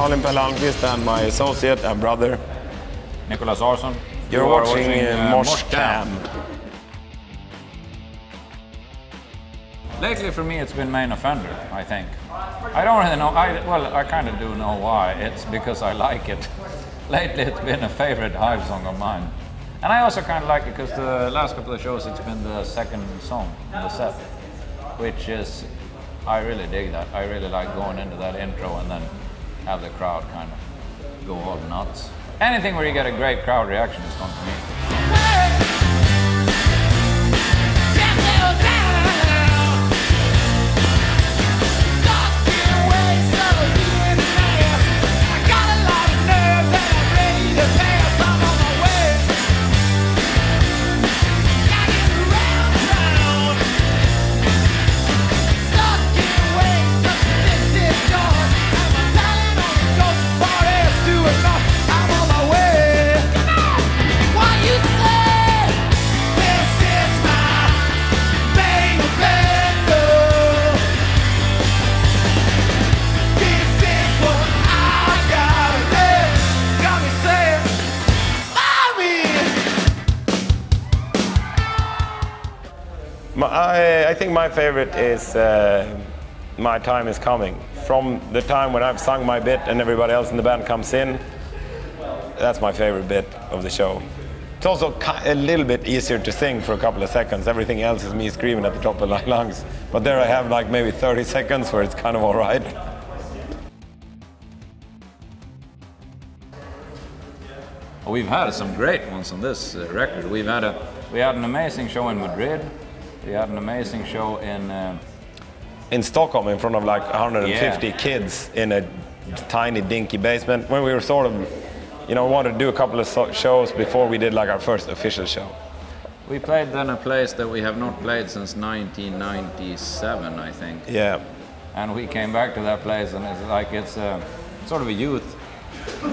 Colin Pellanquist and my associate and brother. Nicholas Arson. You're watching Moshcam. Lately for me it's been Main Offender, I think. I don't really know, I kind of do know why. It's because I like it. Lately it's been a favorite Hives song of mine. And I also kind of like it because the last couple of shows it's been the second song in the set. Which is, I really dig that. I really like going into that intro and then have the crowd kind of go all nuts. Anything where you get a great crowd reaction is fun for me. I think my favorite is My Time Is Coming. From the time when I've sung my bit and everybody else in the band comes in, that's my favorite bit of the show. It's also a little bit easier to sing for a couple of seconds. Everything else is me screaming at the top of my lungs. But there I have like maybe 30 seconds where it's kind of all right. We've had some great ones on this record. We had an amazing show in Madrid. We had an amazing show in Stockholm in front of like 150 kids in a tiny dinky basement when we were sort of, you know, wanted to do a couple of shows before we did like our first official show. We played then a place that we have not played since 1997, I think. Yeah. And we came back to that place and it's like it's sort of a youth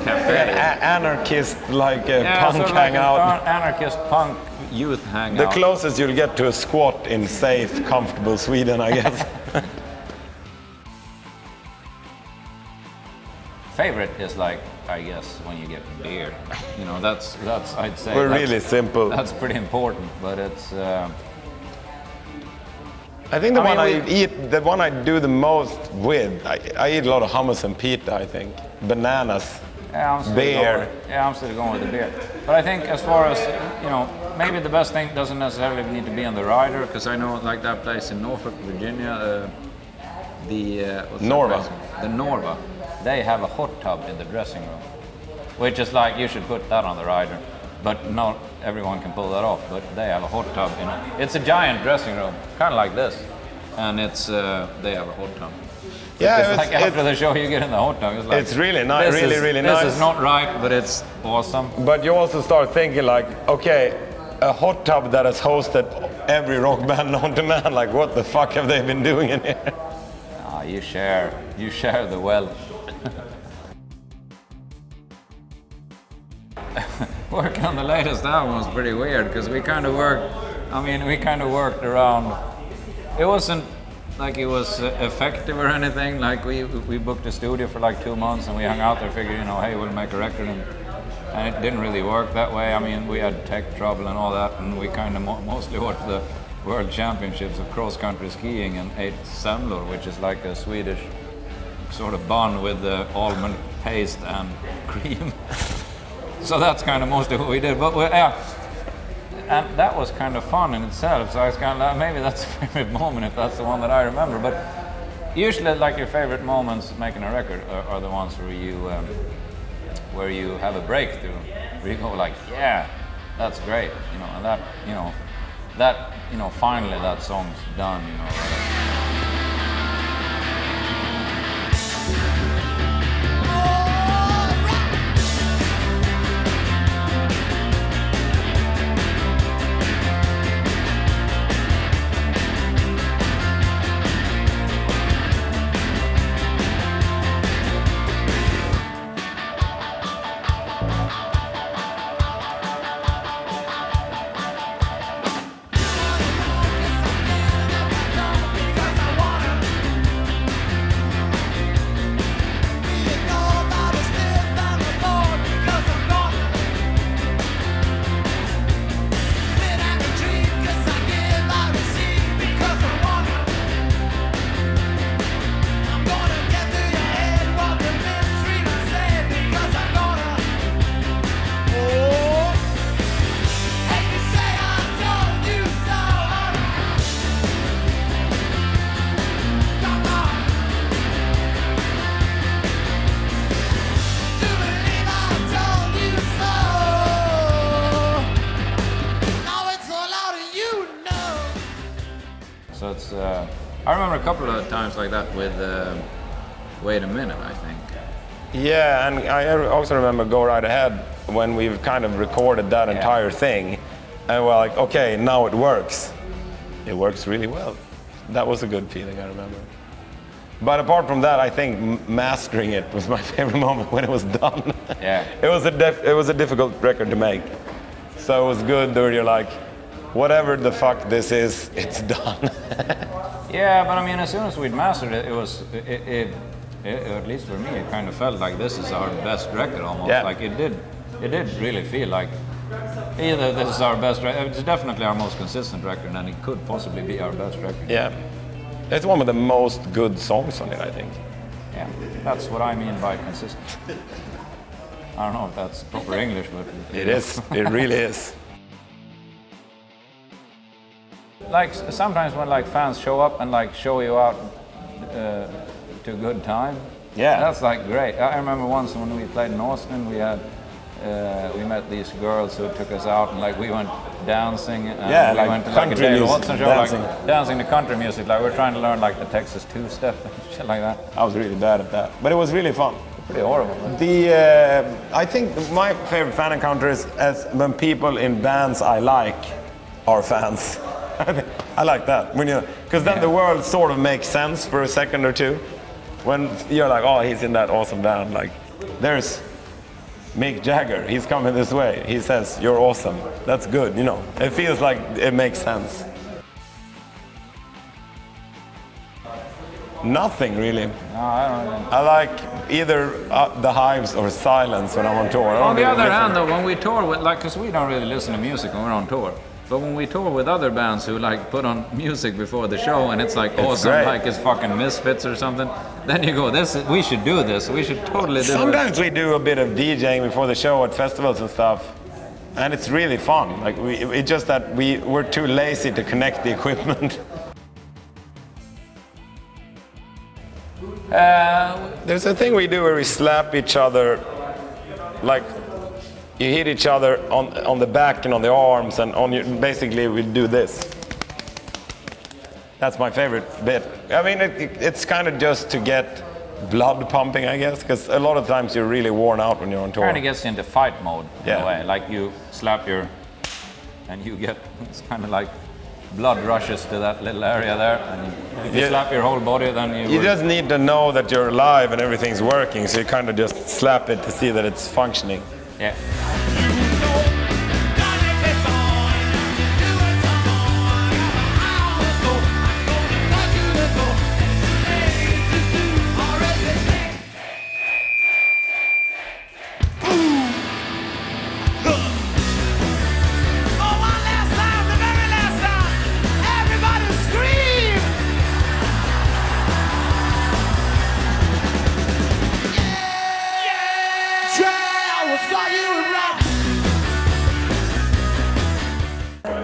cafe. Anarchist, like punk sort of hangout. Like anarchist punk youth hangout. The closest you'll get to a squat in safe, comfortable Sweden, I guess. Favorite is like, I guess, when you get beer. You know, that's I'd say. We're really simple. That's pretty important, but it's. I think the one I do the most with, I eat a lot of hummus and pita, I think. Bananas, beer. I'm still going with the beer. But I think as far as, you know, maybe the best thing doesn't necessarily need to be on the rider, because I know like that place in Norfolk, Virginia, the Norva, they have a hot tub in the dressing room, which is like, you should put that on the rider. But not everyone can pull that off, but they have a hot tub in it. It's a giant dressing room, kind of like this, and it's they have a hot tub. Yeah, it's like after the show you get in the hot tub. It's like, it's really nice, really nice. This is not right, but it's awesome. But you also start thinking like, okay, a hot tub that has hosted every rock band known to man, like what the fuck have they been doing in here? You share the wealth. Working on the latest album was pretty weird because we kind of worked around. It wasn't like it was effective or anything. Like we booked a studio for like 2 months and we hung out there, figured, you know, hey, we'll make a record, and it didn't really work that way. I mean, we had tech trouble and all that, and we kind of mostly watched the World Championships of cross-country skiing and ate semlor, which is like a Swedish sort of bun with almond paste and cream. So that's kind of mostly what we did. But and that was kind of fun in itself. So I was kind of like, maybe that's a favorite moment if that's the one that I remember. But usually, like your favorite moments making a record are the ones where you have a breakthrough, where you go like, yeah, that's great, you know, and that finally that song's done, you know. that's. I remember a couple of times like that with Wait a Minute, I think. Yeah, and I also remember Go Right Ahead when we've kind of recorded that entire thing, and we're like, okay, now it works. It works really well. That was a good feeling, I remember. But apart from that, I think mastering it was my favorite moment when it was done. Yeah. It was a difficult record to make. So it was good that you're like, whatever the fuck this is, it's done. Yeah, but I mean, as soon as we'd mastered it, at least for me, it kind of felt like this is our best record almost. Yeah. Like it did really feel like either this is our best record, it's definitely our most consistent record, and it could possibly be our best record. Yeah. It's one of the most good songs on it, I think. Yeah, that's what I mean by consistent. I don't know if that's proper English, but... It is, it really is. Like, sometimes when like fans show up and like show you out to a good time, yeah, that's like great. I remember once when we played in Austin, we met these girls who took us out, and like we went dancing, and we like went to like a David Watson show, dancing. like dancing to country music, like we're trying to learn like the Texas two-step and shit like that. I was really bad at that, but it was really fun. Pretty horrible. I think my favorite fan encounter is when people in bands I like are fans. I like that, because then the world sort of makes sense for a second or two. When you're like, oh, he's in that awesome band, like there's Mick Jagger, he's coming this way. He says, you're awesome. That's good, It feels like it makes sense. Nothing, really. No, I don't know. I like either the Hives or Silence when I'm on tour. On the other hand, though, when we tour with, like, because we don't really listen to music when we're on tour, but when we tour with other bands who, like, put on music before the show and it's, like, awesome, great. like it's fucking Misfits or something, then you go, we should do this. We should totally do it. Sometimes we do a bit of DJing before the show at festivals and stuff, and it's really fun. Like, it's just that we're too lazy to connect the equipment. There's a thing we do where we slap each other, like you hit each other on the back and on the arms, and basically we do this. That's my favorite bit. I mean, it's kind of just to get blood pumping, I guess, because a lot of times you're really worn out when you're on tour. Kind of gets into fight mode in a way. Like you slap and you get, it's kind of like blood rushes to that little area there, and if you slap your whole body, then you just need to know that you're alive and everything's working, so you kind of just slap it to see that it's functioning. Yeah.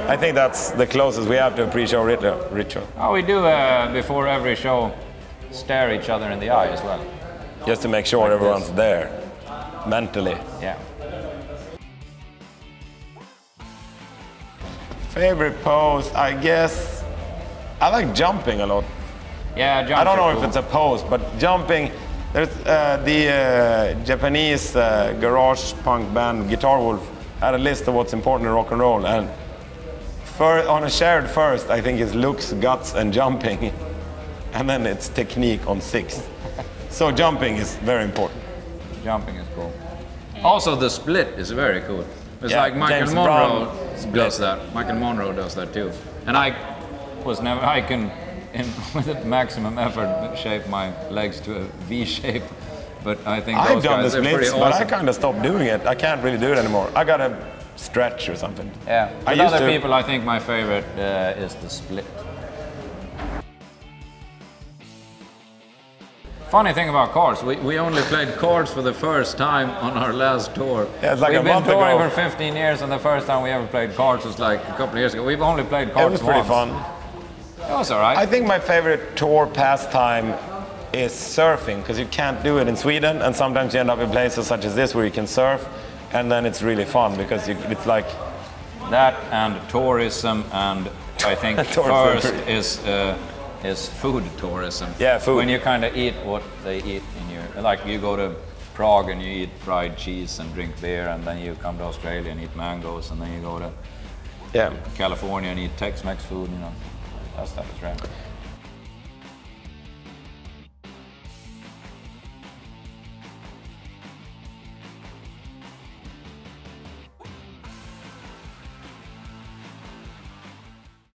I think that's the closest we have to a pre-show ritual. Oh, we do before every show stare each other in the eye as well. Just to make sure like everyone's there, mentally. Yeah. Favorite pose, I guess, I like jumping a lot. Yeah, jumping. I don't know if it's a pose, but jumping. There's the Japanese garage punk band Guitar Wolf had a list of what's important in rock and roll, and on a shared first, I think it's looks, guts, and jumping, and then it's technique on 6. So jumping is very important. Jumping is cool. Also, the split is very cool. It's like Michael James Monroe Brown does that. Michael Monroe does that too. And I can, with maximum effort, shape my legs to a V shape. But I think I've those done guys the are pretty splits, awesome. but I kind of stopped doing it. I can't really do it anymore. I gotta stretch or something. Yeah. With other people, I think my favorite is the split. Funny thing about chords, we only played chords for the first time on our last tour. Yeah, it's like We've been touring ago. for 15 years, and the first time we ever played chords was like a couple of years ago. We've only played chords once. It was pretty fun. It was alright. I think my favorite tour pastime is surfing, because you can't do it in Sweden, and sometimes you end up in places such as this where you can surf, and then it's really fun because it's like that and tourism, and I think first is food tourism. Yeah, food. When you kind of eat what they eat in your, like you go to Prague and you eat fried cheese and drink beer, and then you come to Australia and eat mangoes, and then you go to California and eat Tex-Mex food, you know, that stuff is right.